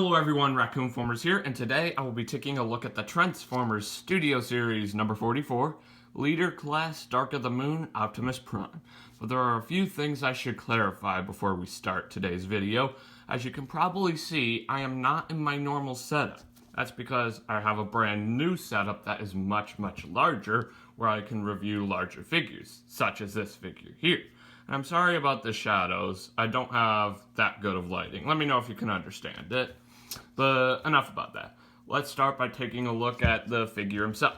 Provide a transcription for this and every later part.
Hello everyone, Raccoon-Formers here, and today I will be taking a look at the Transformers Studio Series number 44, Leader Class Dark of the Moon Optimus Prime. But there are a few things I should clarify before we start today's video. As you can probably see, I am not in my normal setup. That's because I have a brand new setup that is much larger, where I can review larger figures, such as this figure here. And I'm sorry about the shadows. I don't have that good of lighting. Let me know if you can understand it. But enough about that. Let's start by taking a look at the figure himself.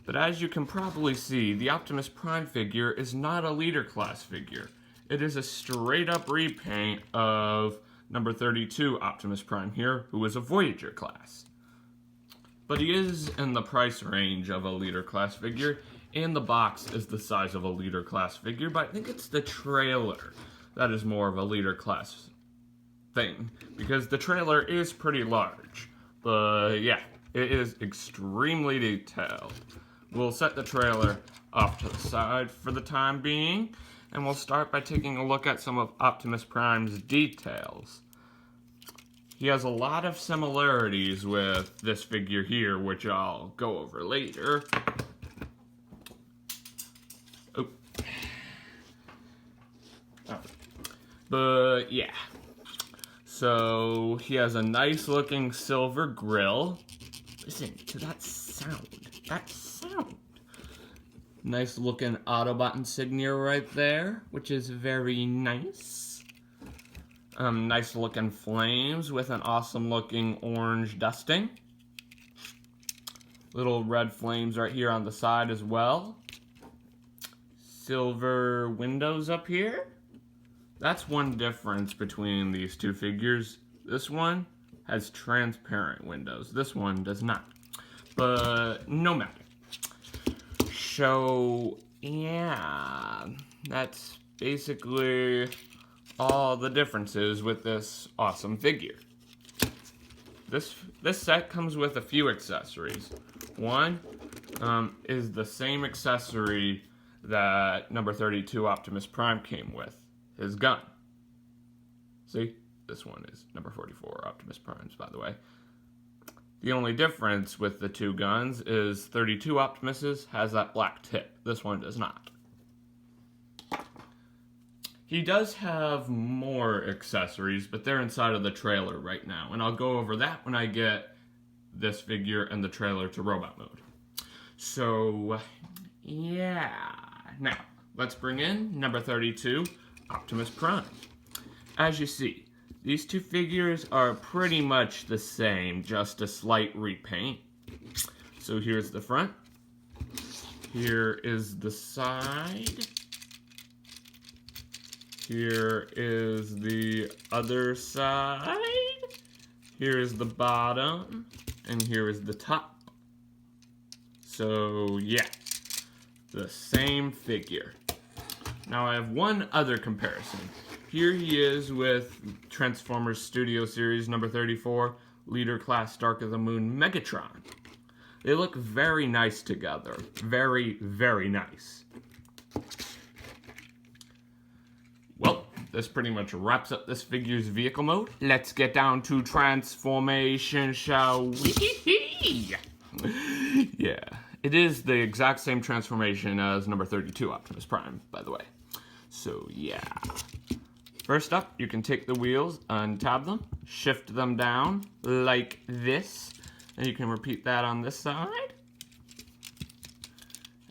But as you can probably see, the Optimus Prime figure is not a leader class figure. It is a straight up repaint of number 32 Optimus Prime here, who is a Voyager class. But he is in the price range of a leader class figure, and the box is the size of a leader class figure, but I think it's the trailer that is more of a leader class thing, because the trailer is pretty large. But yeah, it is extremely detailed. We'll set the trailer off to the side for the time being, and we'll start by taking a look at some of Optimus Prime's details. He has a lot of similarities with this figure here, which I'll go over later. But yeah, so he has a nice looking silver grill. Listen to that sound, Nice looking Autobot insignia right there, which is very nice. Nice looking flames with an awesome looking orange dusting. Little red flames right here on the side as well. Silver windows up here. That's one difference between these two figures. This one has transparent windows. This one does not. But no matter. So, yeah. That's basically all the differences with this awesome figure. This set comes with a few accessories. One is the same accessory that number 32 Optimus Prime came with. His gun. See? This one is number 44 Optimus Prime's, by the way. The only difference with the two guns is 32 Optimus's has that black tip. This one does not. He does have more accessories, but they're inside of the trailer right now. And I'll go over that when I get this figure and the trailer to robot mode. So, yeah. Now, let's bring in number 32 Optimus Prime. As you see, these two figures are pretty much the same, just a slight repaint. So here's the front. Here is the side. Here is the other side. Here is the bottom. And here is the top. So yeah, the same figure. Now I have one other comparison. Here he is with Transformers Studio Series number 34, Leader Class Dark of the Moon Megatron. They look very nice together. Very nice. Well, this pretty much wraps up this figure's vehicle mode. Let's get down to transformation, shall we? Yeah. It is the exact same transformation as number 32 Optimus Prime, by the way. So, yeah. First up, you can take the wheels, untab them, shift them down like this. And you can repeat that on this side.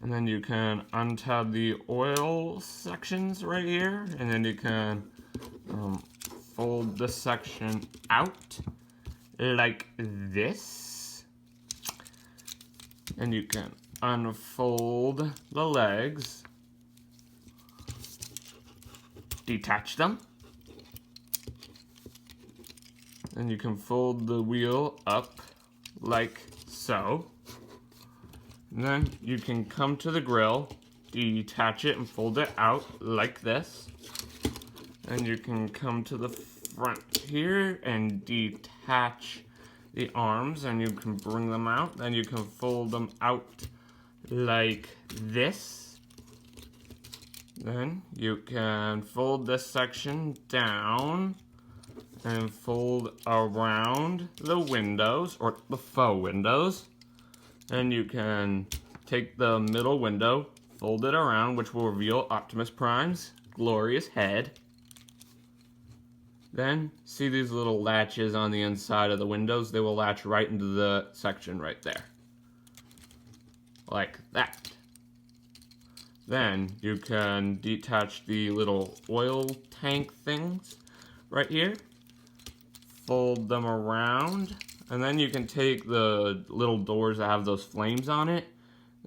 And then you can untab the oil sections right here. And then you can fold this section out like this. And you can unfold the legs, detach them, and you can fold the wheel up like so. And then you can come to the grill, detach it and fold it out like this. And you can come to the front here and detach the arms, and you can bring them out. Then you can fold them out like this. Then you can fold this section down and fold around the windows, or the faux windows. And you can take the middle window, fold it around, which will reveal Optimus Prime's glorious head. Then, see these little latches on the inside of the windows? They will latch right into the section right there. Like that. Then, you can detach the little oil tank things right here. Fold them around. And then you can take the little doors that have those flames on it,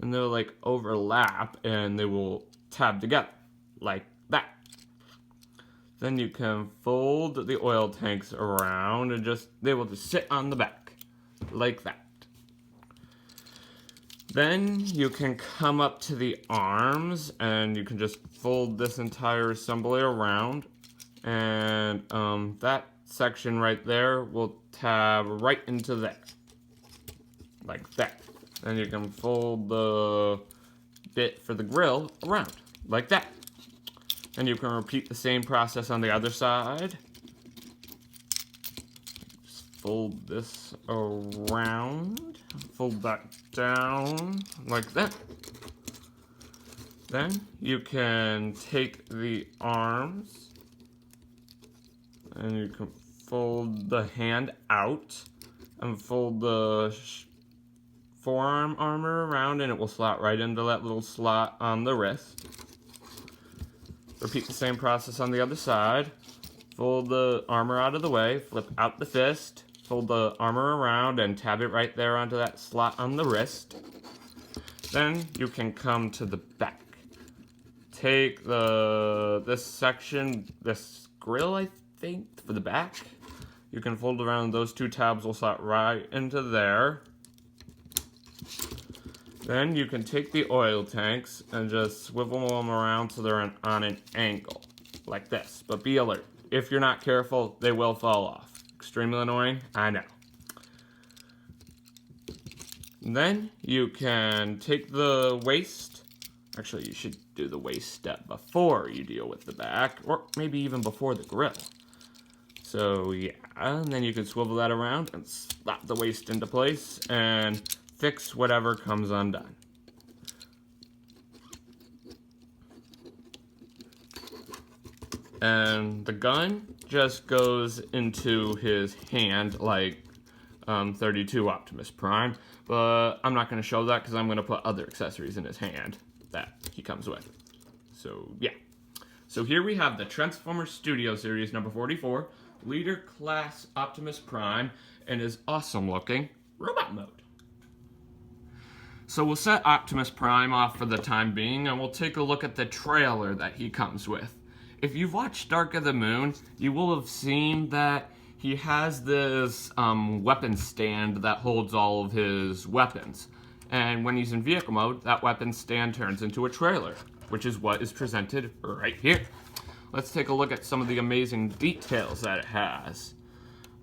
and they'll like overlap and they will tab together like that. Then you can fold the oil tanks around and they will just sit on the back like that. Then you can come up to the arms and you can just fold this entire assembly around, and that section right there will tab right into there, like that. Then you can fold the bit for the grill around, like that. And you can repeat the same process on the other side. Just fold this around, fold that down, like that. Then you can take the arms and you can fold the hand out and fold the forearm armor around, and it will slot right into that little slot on the wrist. Repeat the same process on the other side. Fold the armor out of the way, flip out the fist, fold the armor around and tab it right there onto that slot on the wrist. Then you can come to the back. Take this section, this grill I think, for the back. You can fold around, those two tabs will slot right into there. Then you can take the oil tanks and just swivel them around so they're on an angle, like this. But be alert. If you're not careful, they will fall off. Extremely annoying, I know. And then you can take the waist. Actually, you should do the waist step before you deal with the back, or maybe even before the grill. So yeah, and then you can swivel that around and slap the waist into place and fix whatever comes undone. And the gun just goes into his hand like 32 Optimus Prime, but I'm not going to show that because I'm going to put other accessories in his hand that he comes with. So yeah. So here we have the Transformers Studio Series number 44, Leader Class Optimus Prime, and his awesome looking robot mode. So we'll set Optimus Prime off for the time being, and we'll take a look at the trailer that he comes with. If you've watched Dark of the Moon, you will have seen that he has this weapon stand that holds all of his weapons. And when he's in vehicle mode, that weapon stand turns into a trailer, which is what is presented right here. Let's take a look at some of the amazing details that it has.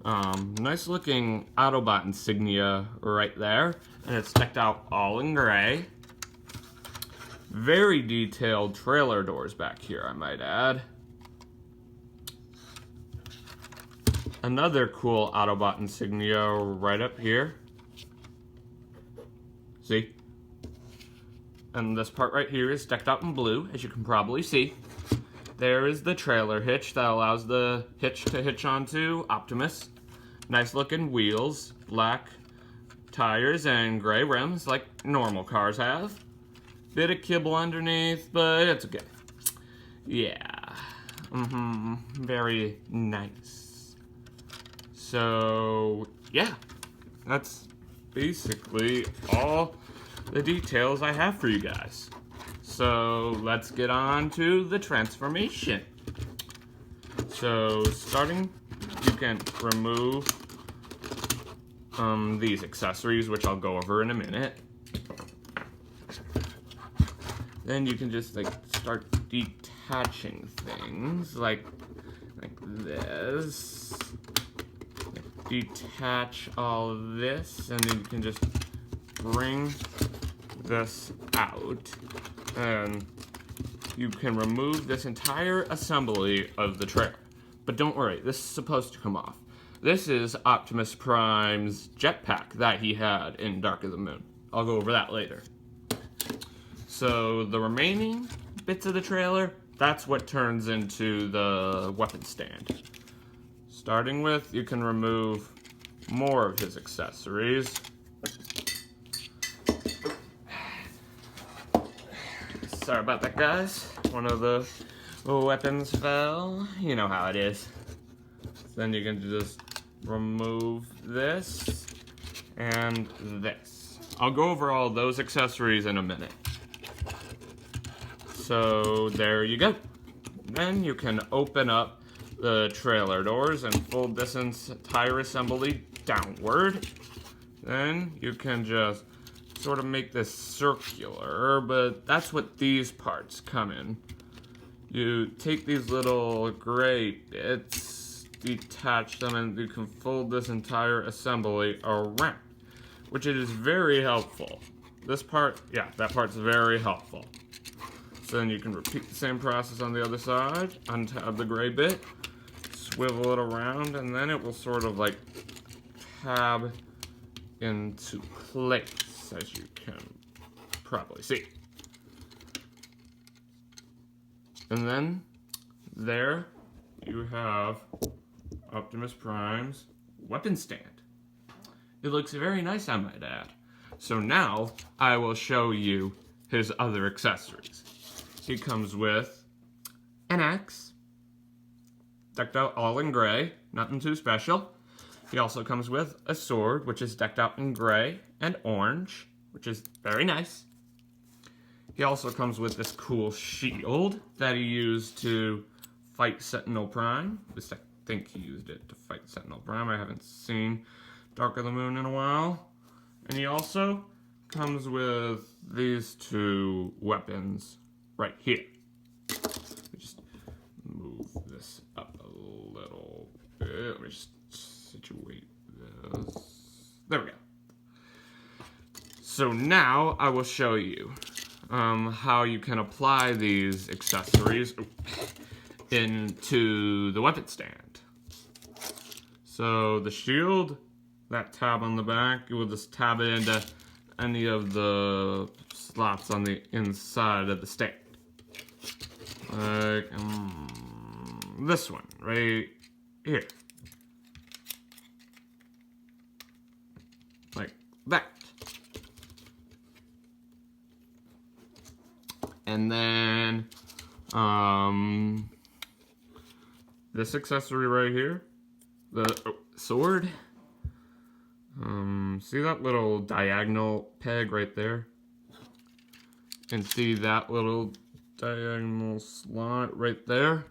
Nice looking Autobot insignia right there, and it's decked out all in gray. Very detailed trailer doors back here, I might add. Another cool Autobot insignia right up here. See? And this part right here is decked out in blue, as you can probably see. There is the trailer hitch that allows the hitch to hitch onto Optimus. Nice looking wheels, black tires, and gray rims like normal cars have. Bit of kibble underneath, but it's okay. Yeah. Very nice. So, yeah. That's basically all the details I have for you guys. So, let's get on to the transformation. So, starting, you can remove these accessories, which I'll go over in a minute. Then you can just like start detaching things like this. Detach all of this, and then you can just bring this out, and you can remove this entire assembly of the trailer. But don't worry, this is supposed to come off. This is Optimus Prime's jetpack that he had in Dark of the Moon. I'll go over that later. So the remaining bits of the trailer, that's what turns into the weapon stand. Starting with, you can remove more of his accessories. Sorry about that, guys. One of the weapons fell. You know how it is. Then you can just remove this and this. I'll go over all those accessories in a minute. So there you go. Then you can open up the trailer doors and fold this entire assembly downward. Then you can just sort of make this circular, but that's what these parts come in. You take these little gray bits, detach them, and you can fold this entire assembly around, which it is very helpful. This part, yeah, that part's very helpful. So then you can repeat the same process on the other side, untab the gray bit, swivel it around, and then it will sort of like tab into place, as you can probably see. And then there you have Optimus Prime's weapon stand. It looks very nice, I might add. So now I will show you his other accessories. He comes with an axe, decked out all in gray, nothing too special. He also comes with a sword, which is decked out in gray and orange, which is very nice. He also comes with this cool shield that he used to fight Sentinel Prime. At least I think he used it to fight Sentinel Prime. I haven't seen Dark of the Moon in a while. And he also comes with these two weapons right here. Just move this up a little bit. Let me just situate this. There we go. So now I will show you how you can apply these accessories into the weapon stand. So the shield, that tab on the back, you will just tab it into any of the slots on the inside of the stand. Like this one right here. Like that. And then this accessory right here, the sword. See that little diagonal peg right there? And see that little diagonal slot right there?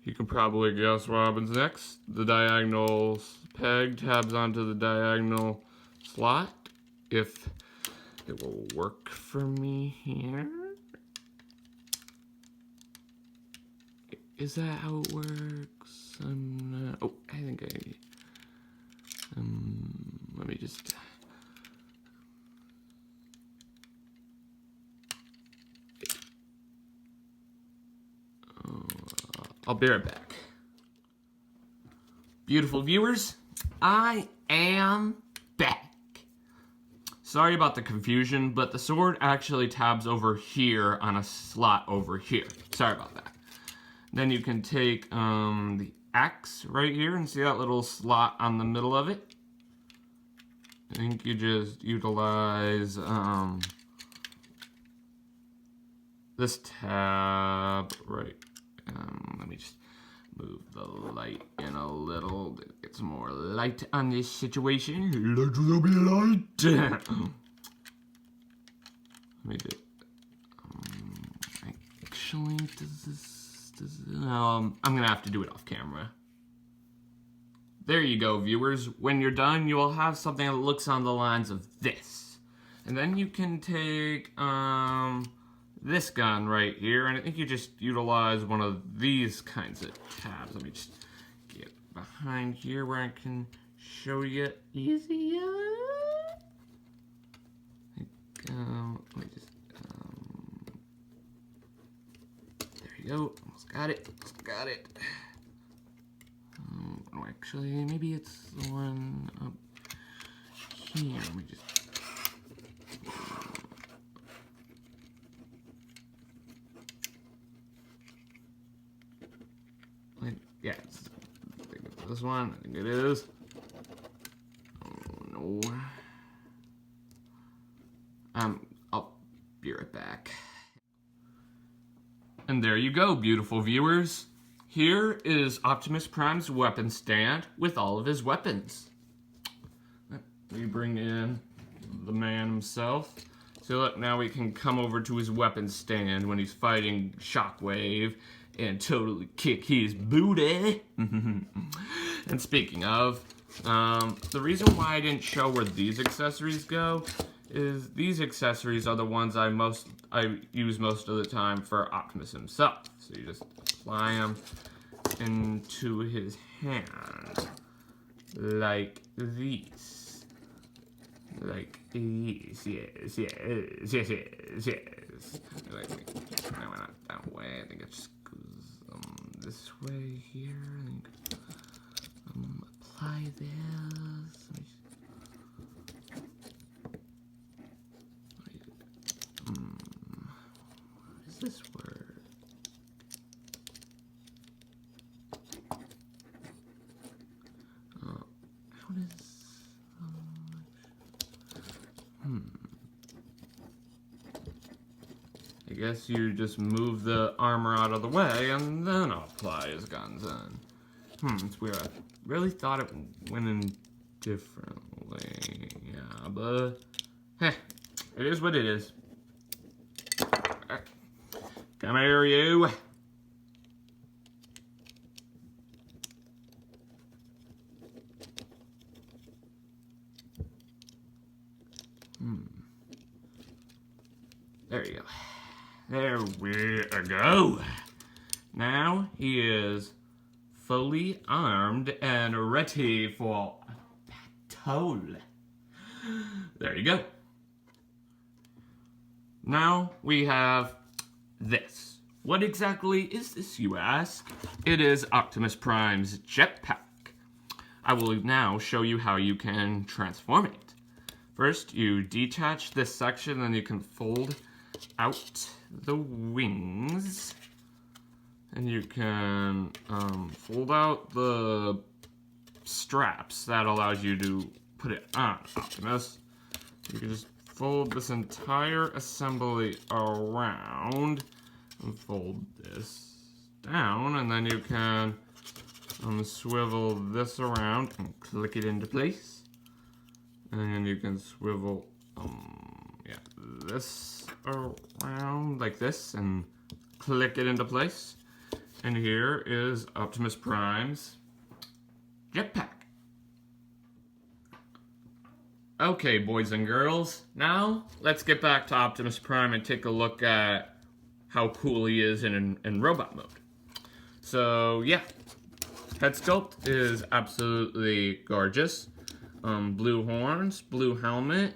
You can probably guess what happens next. The diagonal peg tabs onto the diagonal slot. If it will work for me here. Is that how it works? I'm not, oh, I think let me just, I'll be right back. Beautiful viewers, I am back. Sorry about the confusion, but the sword actually tabs over here on a slot over here. Sorry about that. Then you can take the axe right here and see that little slot on the middle of it. I think you just utilize this tab right. Let me just move the light in a little. Get some more light on this situation. Let there be light. Let me do. Actually, I'm gonna have to do it off camera. There you go, viewers. When you're done, you will have something that looks on the lines of this. And then you can take this gun right here, and I think you just utilize one of these kinds of tabs. Let me just get behind here where I can show you easier. Let me just, there you go. Almost got it. Almost got it. Oh, actually, maybe it's the one up here. Let me just... Yeah, I think it's this one. I think it is. Oh, no. I'll be right back. And there you go, beautiful viewers. Here is Optimus Prime's weapon stand with all of his weapons. We bring in the man himself. So look, now we can come over to his weapon stand when he's fighting Shockwave and totally kick his booty. And speaking of, the reason why I didn't show where these accessories go is these accessories are the ones I use most of the time for Optimus himself. So you just apply them into his hand like these. Like these, yes. Like, no, not that way. I think it just goes this way here. Apply this. What is this word? How does... I guess you just move the armor out of the way and then apply his guns in. It's weird. I really thought it went in differently. Yeah, but hey, it is what it is. Come here, you. There you go. There we go. Now he is fully armed and ready for battle. There you go. Now we have this. What exactly is this, you ask? It is Optimus Prime's jetpack. I will now show you how you can transform it. First, you detach this section, then you can fold out the wings, and you can fold out the straps. That allows you to put it on Optimus. You can just fold this entire assembly around and fold this down, and then you can swivel this around and click it into place, and you can swivel this around like this and click it into place. And here is Optimus Prime's jetpack. Okay, boys and girls, now let's get back to Optimus Prime and take a look at how cool he is in robot mode. So yeah, head sculpt is absolutely gorgeous. Blue horns, blue helmet,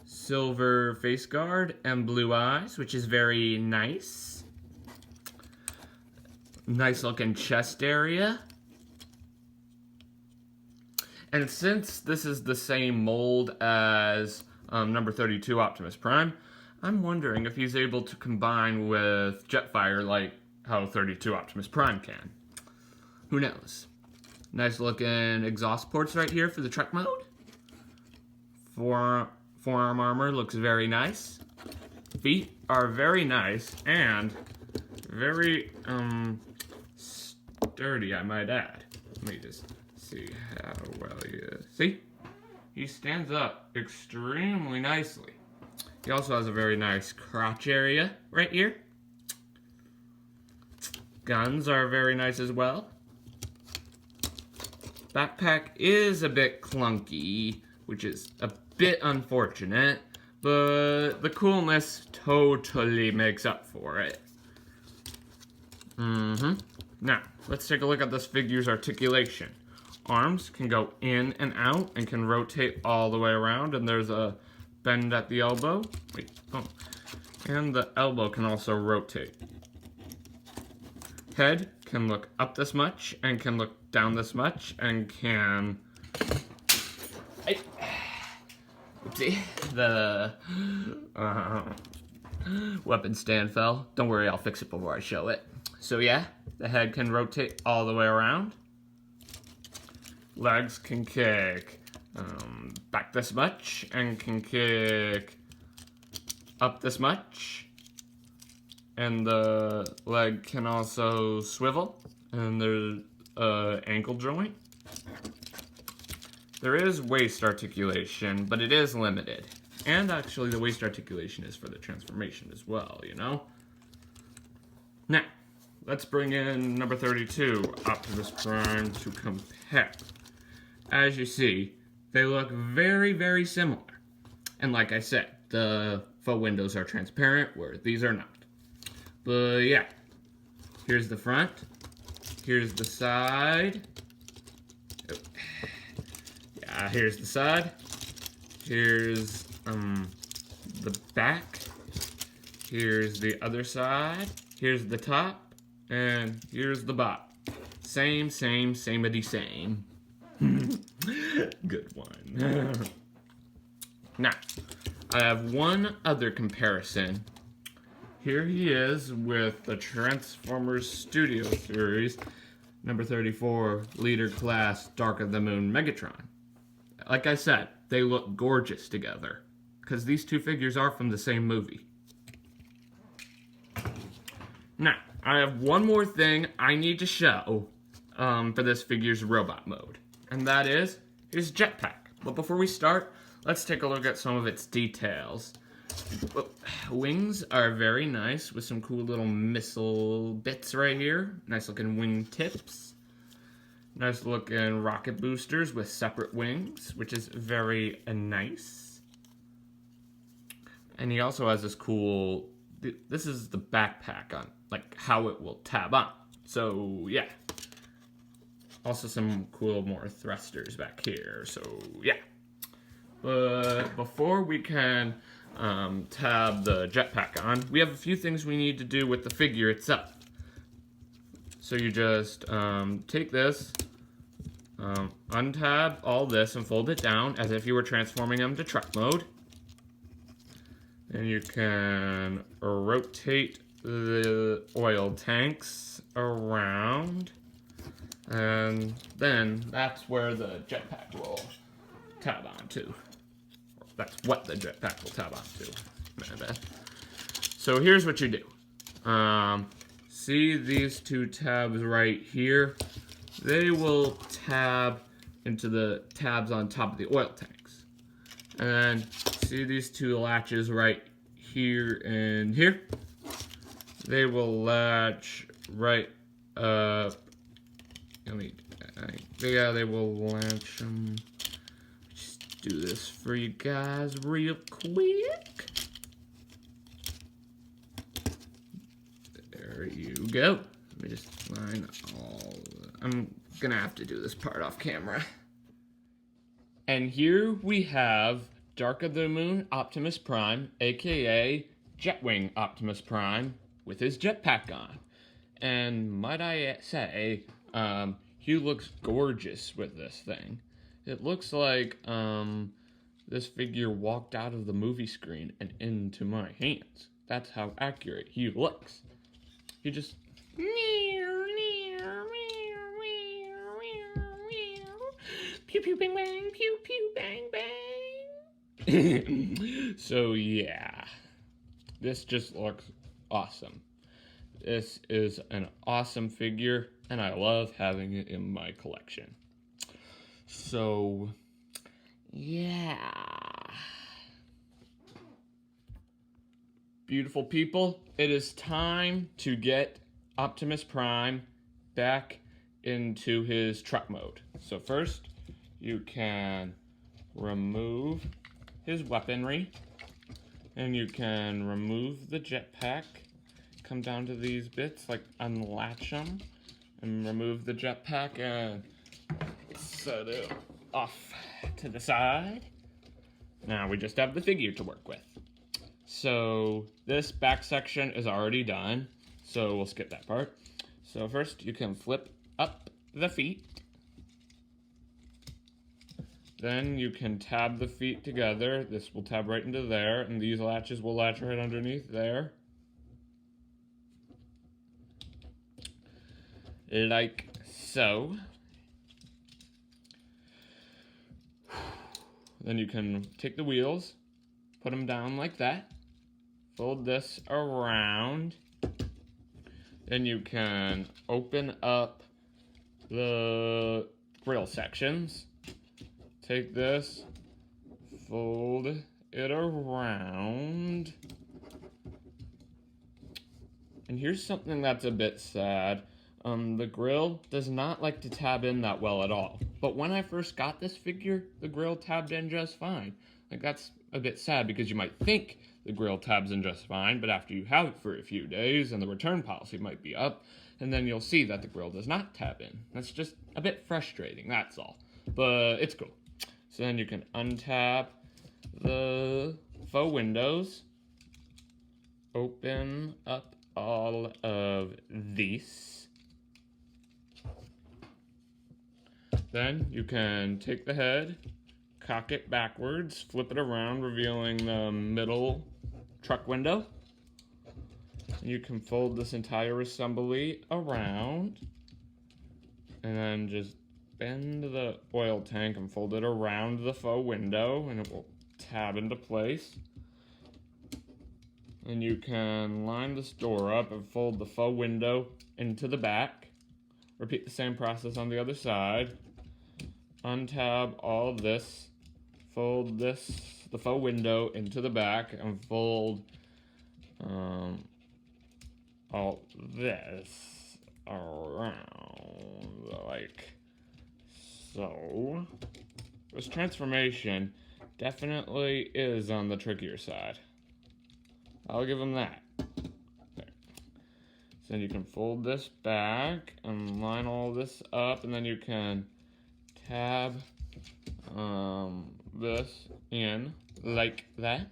silver face guard, and blue eyes, which is very nice. Nice looking chest area. And since this is the same mold as number 32 Optimus Prime, I'm wondering if he's able to combine with Jetfire like how 32 Optimus Prime can. Who knows? Nice looking exhaust ports right here for the truck mode. Forearm armor looks very nice. Feet are very nice and very sturdy, I might add. Let me just see how well he is. See? He stands up extremely nicely. He also has a very nice crotch area right here. Guns are very nice as well. Backpack is a bit clunky, which is a bit unfortunate, but the coolness totally makes up for it. Now, let's take a look at this figure's articulation. Arms can go in and out and can rotate all the way around, and there's a bend at the elbow. And the elbow can also rotate. head can look up this much and can look down this much and can... Oopsie. The weapon stand fell. Don't worry, I'll fix it before I show it. So yeah, the head can rotate all the way around. Legs can kick back this much and can kick up this much. And the leg can also swivel. And there's an ankle joint. There is waist articulation, but it is limited. And actually the waist articulation is for the transformation as well, you know? Now, let's bring in number 32, Optimus Prime, to compare. As you see, they look very, very similar. And like I said, the faux windows are transparent, where these are not. But yeah, here's the front, here's the side. Here's the side, here's the back, here's the other side, here's the top, and here's the bottom. Samey same. Good one. Now, I have one other comparison. Here he is with the Transformers Studio Series, number 34, Leader Class Dark of the Moon Megatron. Like I said, they look gorgeous together, because these two figures are from the same movie. Now, I have one more thing I need to show for this figure's robot mode, and that is his jetpack. But before we start, let's take a look at some of its details. Wings are very nice with some cool little missile bits right here. Nice looking wing tips. Nice looking rocket boosters with separate wings, which is very nice. And he also has this cool, this is the backpack on, like how it will tab on. So yeah. Also some cool more thrusters back here, so yeah. But before we can tab the jetpack on, we have a few things we need to do with the figure itself. So you just take this, untab all this and fold it down as if you were transforming them to truck mode. And you can rotate the oil tanks around. And then that's where the jetpack will tab onto. That's what the jetpack will tab onto. My bad. So here's what you do. See these two tabs right here? They will tab into the tabs on top of the oil tanks. And see these two latches right here and here? They will latch right up. They will latch them. Just do this for you guys real quick. There you go. Let me just line all. I'm gonna have to do this part off camera. And here we have Dark of the Moon Optimus Prime, aka Jetwing Optimus Prime, with his jetpack on. And might I say, he looks gorgeous with this thing. It looks like this figure walked out of the movie screen and into my hands. That's how accurate he looks. He just pew pew bang bang, pew pew bang bang. So yeah, this just looks awesome. This is an awesome figure, and I love having it in my collection. So yeah, beautiful people, it is time to get Optimus Prime back into his truck mode. So first, you can remove his weaponry, and you can remove the jetpack. Come down to these bits, like unlatch them, and remove the jetpack and set it off to the side. Now we just have the figure to work with. So this back section is already done, so we'll skip that part. So first you can flip up the feet. Then you can tab the feet together. This will tab right into there, and these latches will latch right underneath there. Like so. Then you can take the wheels, put them down like that, fold this around. Then you can open up the grill sections. Take this, fold it around. And here's something that's a bit sad. The grill does not like to tab in that well at all. But when I first got this figure, the grill tabbed in just fine. Like, that's a bit sad because you might think the grill tabs in just fine, but after you have it for a few days and the return policy might be up, and then you'll see that the grill does not tab in. That's just a bit frustrating, that's all. But it's cool. So then you can untab the faux windows, open up all of these. Then you can take the head, cock it backwards, flip it around, revealing the middle truck window. And you can fold this entire assembly around, and then just bend the oil tank and fold it around the faux window, and it will tab into place. And you can line this door up and fold the faux window into the back. Repeat the same process on the other side. Untab all this, fold this, the faux window into the back, and fold all this around like so. This transformation definitely is on the trickier side. I'll give them that. There. So then you can fold this back and line all this up, and then you can tab this in like that.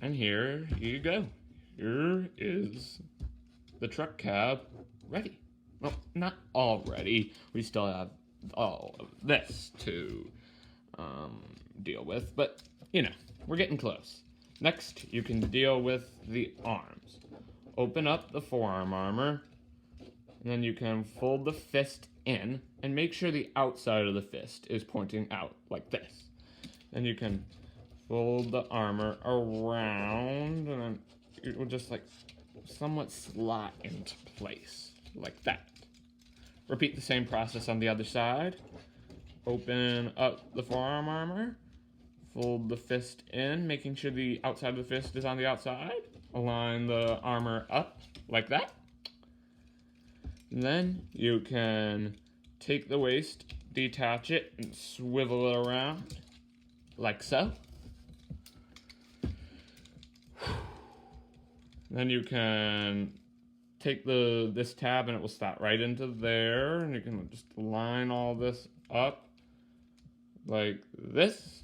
And here you go. Here is the truck cab ready. Well, not all ready. We still have all of this to deal with, but you know, we're getting close. Next, you can deal with the arms. Open up the forearm armor, and then you can fold the fist in and make sure the outside of the fist is pointing out like this. Then you can fold the armor around, and then it will just like somewhat slot into place like that. Repeat the same process on the other side. Open up the forearm armor, fold the fist in, making sure the outside of the fist is on the outside. Align the armor up like that. And then you can take the waist, detach it, and swivel it around like so. Then you can take this tab and it will slot right into there, and you can just line all this up like this.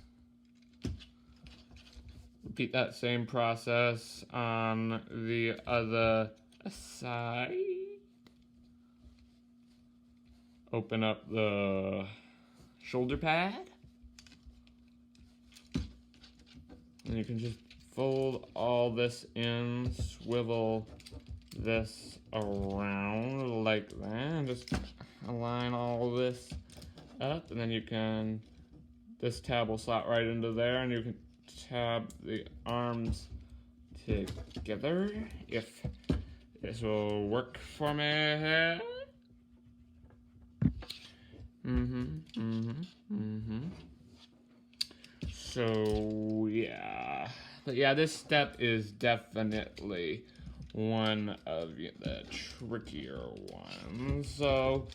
Repeat that same process on the other side. Open up the shoulder pad. And you can just fold all this in, swivel this around like that, and just align all this up, and then you can, this tab will slot right into there, and you can tab the arms together if this will work for me. So yeah, but yeah, this step is definitely one of the trickier ones. So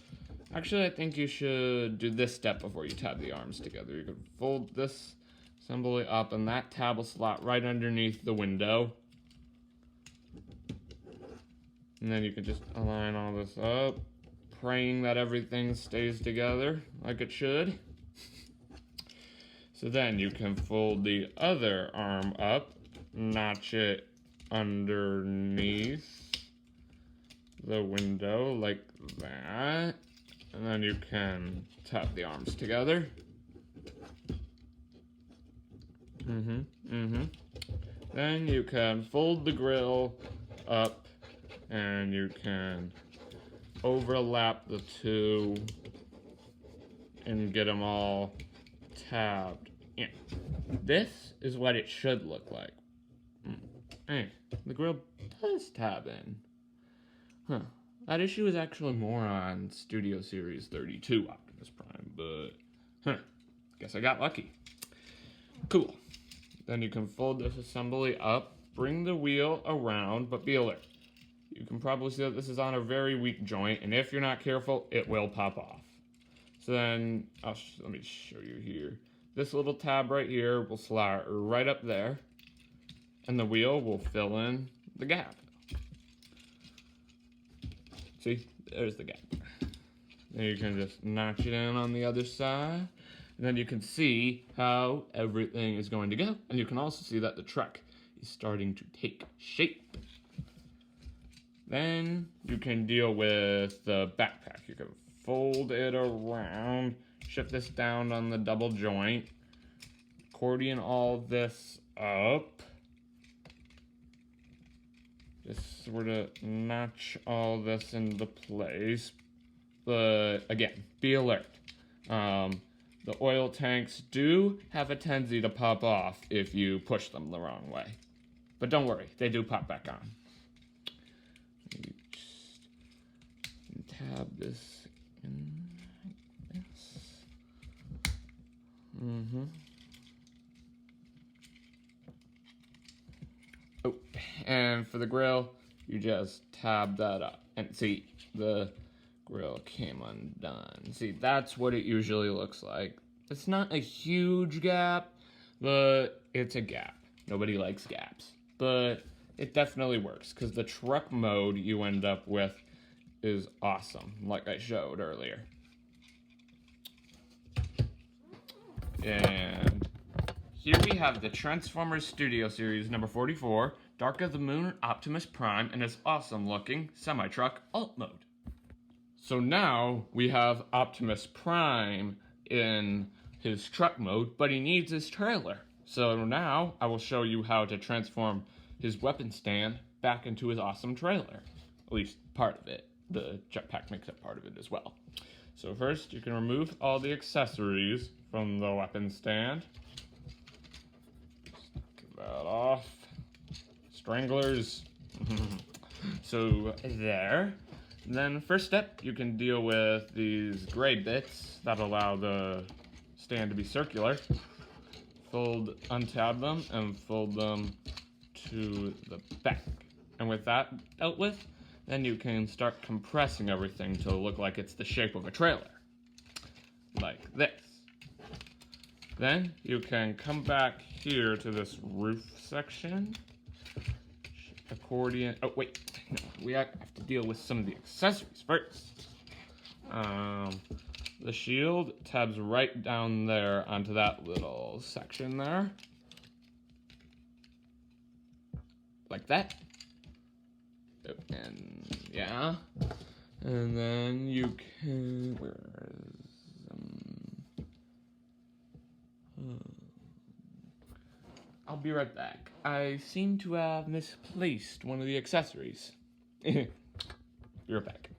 actually, I think you should do this step before you tab the arms together. You can fold this assembly up, and that tab will slot right underneath the window. And then you can just align all this up, praying that everything stays together like it should. So then you can fold the other arm up, notch it underneath the window like that. And then you can tap the arms together. Then you can fold the grill up and you can overlap the two and get them all tabbed in. This is what it should look like. Hey, the grill does tab in. That issue is actually more on Studio Series 32 Optimus Prime, but guess I got lucky. Cool. Then you can fold this assembly up, bring the wheel around, but be alert. You can probably see that this is on a very weak joint, and if you're not careful, it will pop off. So then, let me show you here. This little tab right here will slide right up there, and the wheel will fill in the gap. See, there's the gap. Then you can just notch it in on the other side. And then you can see how everything is going to go. And you can also see that the truck is starting to take shape. Then you can deal with the backpack. You can fold it around, shift this down on the double joint, accordion all this up. Just sort of notch all this into place. But again, be alert. The oil tanks do have a tendency to pop off if you push them the wrong way. But don't worry, they do pop back on. You just tab this in like this. Oh, and for the grill, you just tab that up. And see, the grill came undone. See, that's what it usually looks like. It's not a huge gap, but it's a gap. Nobody likes gaps. But it definitely works, because the truck mode you end up with is awesome, like I showed earlier. And here we have the Transformers Studio Series number 44, Dark of the Moon Optimus Prime, and his awesome looking semi-truck alt mode. So now we have Optimus Prime in his truck mode, but he needs his trailer. So now I will show you how to transform his weapon stand back into his awesome trailer. At least part of it. The jetpack makes up part of it as well. So first you can remove all the accessories from the weapon stand. Get that off. Stranglers. So there. Then first step, you can deal with these gray bits that allow the stand to be circular. Untab them and fold them to the back. And with that dealt with, then you can start compressing everything to look like it's the shape of a trailer. Like this. Then you can come back here to this roof section. Accordion. Oh, wait. No, we have to deal with some of the accessories first. The shield tabs right down there onto that little section there. Like that. And yeah. And then you can... Where is... I'll be right back. I seem to have misplaced one of the accessories. Be right back.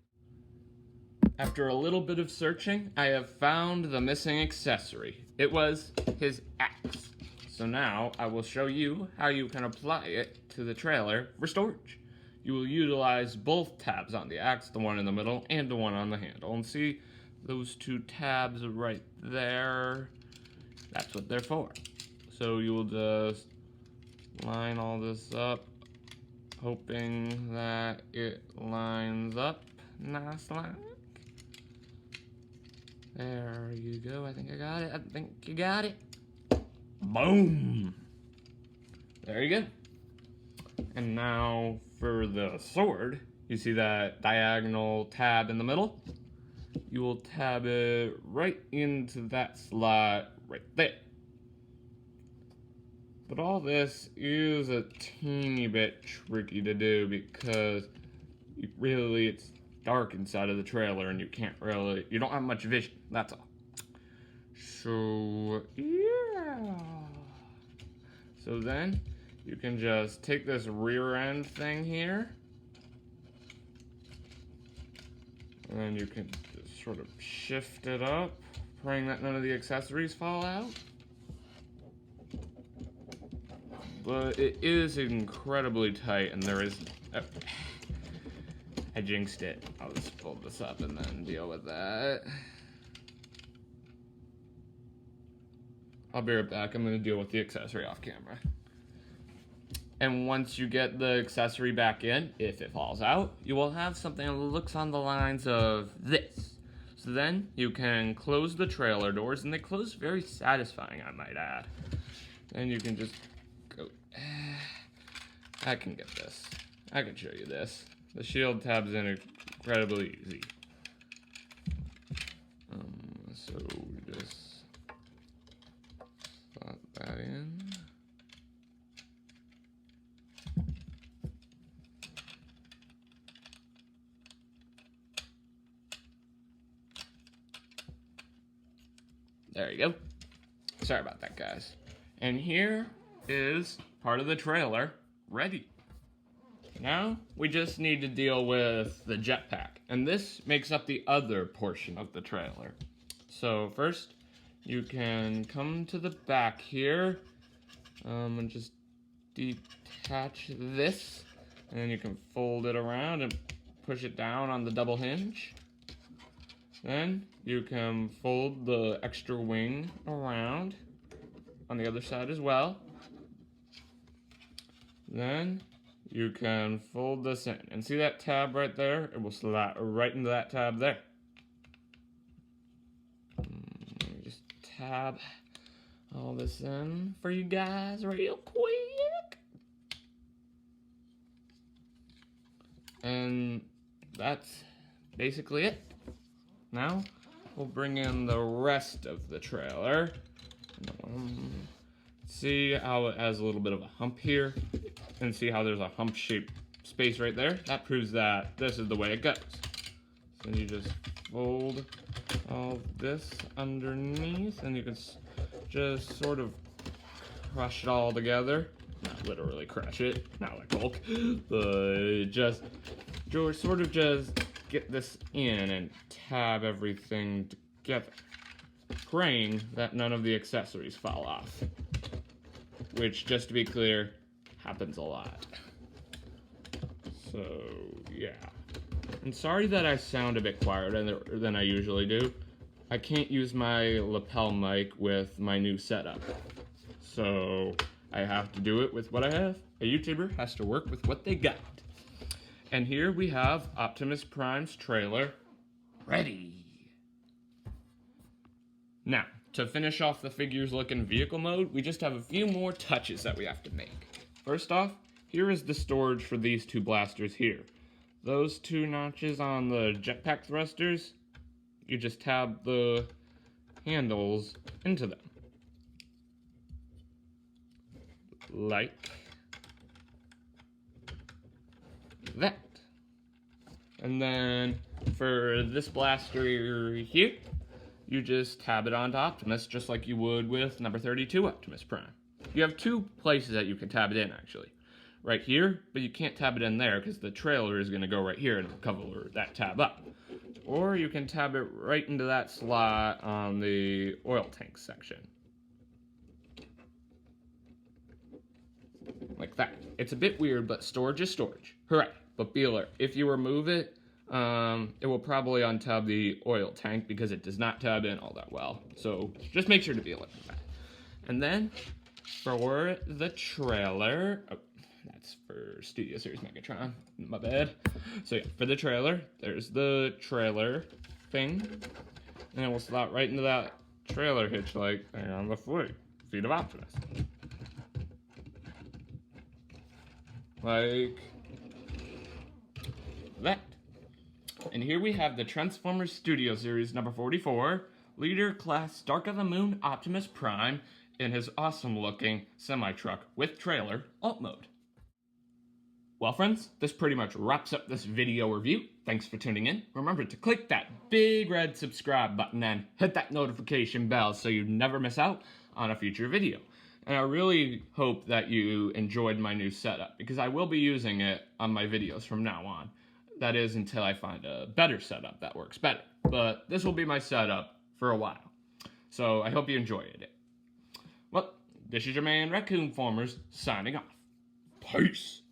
After a little bit of searching, I have found the missing accessory. It was his axe. So now I will show you how you can apply it to the trailer for storage. You will utilize both tabs on the axe, the one in the middle and the one on the handle. And see those two tabs right there? That's what they're for. So you will just line all this up, hoping that it lines up nice like. There you go. I think I got it. I think you got it. Boom! There you go. And now for the sword, you see that diagonal tab in the middle? You will tab it right into that slot right there. But all this is a teeny bit tricky to do because it's dark inside of the trailer and you don't have much vision, that's all. So, yeah. So then, you can just take this rear end thing here, and then you can just sort of shift it up, praying that none of the accessories fall out. But it is incredibly tight, and there is... I jinxed it. I'll just fold this up and then deal with that. I'll be right back. I'm going to deal with the accessory off camera. And once you get the accessory back in, if it falls out, you will have something that looks on the lines of this. So then you can close the trailer doors, and they close very satisfying, I might add. Then you can just go... I can get this. I can show you this. The shield tabs in incredibly easy. So we just slot that in. There you go. Sorry about that, guys. And here is part of the trailer ready. Now, we just need to deal with the jetpack, and this makes up the other portion of the trailer. So first, you can come to the back here, and just detach this, and then you can fold it around and push it down on the double hinge. Then, you can fold the extra wing around on the other side as well. Then, you can fold this in. And see that tab right there? It will slide right into that tab there. Let me just tab all this in for you guys real quick. And that's basically it. Now, we'll bring in the rest of the trailer. See how it has a little bit of a hump here? And see how there's a hump-shaped space right there? That proves that this is the way it goes. So you just fold all this underneath, and you can just sort of crush it all together. Not literally crush it, not like Hulk, but just sort of just get this in and tab everything together, praying that none of the accessories fall off. Which, just to be clear, happens a lot. So, yeah. I'm sorry that I sound a bit quieter than I usually do. I can't use my lapel mic with my new setup. So, I have to do it with what I have. A YouTuber has to work with what they got. And here we have Optimus Prime's trailer ready. Now, to finish off the figures look in vehicle mode, we just have a few more touches that we have to make. First off, here is the storage for these two blasters here. Those two notches on the jetpack thrusters, you just tab the handles into them. Like that. And then for this blaster here, you just tab it onto Optimus just like you would with number 32 Optimus Prime. You have two places that you can tab it in, actually. Right here, but you can't tab it in there because the trailer is going to go right here and it'll cover that tab up. Or you can tab it right into that slot on the oil tank section. Like that. It's a bit weird, but storage is storage. Hooray. But be alert. If you remove it, it will probably untab the oil tank because it does not tab in all that well. So just make sure to be alert for that. And then for the trailer, oh, that's for Studio Series Megatron, my bad. So yeah, for the trailer, there's the trailer thing, and it will slot right into that trailer hitch like thing on the feet of Optimus. Like that. And here we have the Transformers Studio Series number 44, Leader Class Dark of the Moon Optimus Prime in his awesome looking semi-truck with trailer alt mode. Well, friends, this pretty much wraps up this video review. Thanks for tuning in. Remember to click that big red subscribe button and hit that notification bell so you never miss out on a future video. And I really hope that you enjoyed my new setup, because I will be using it on my videos from now on. That is, until I find a better setup that works better. But this will be my setup for a while. So I hope you enjoyed it. Well, this is your man Raccoon-Formers signing off. Peace!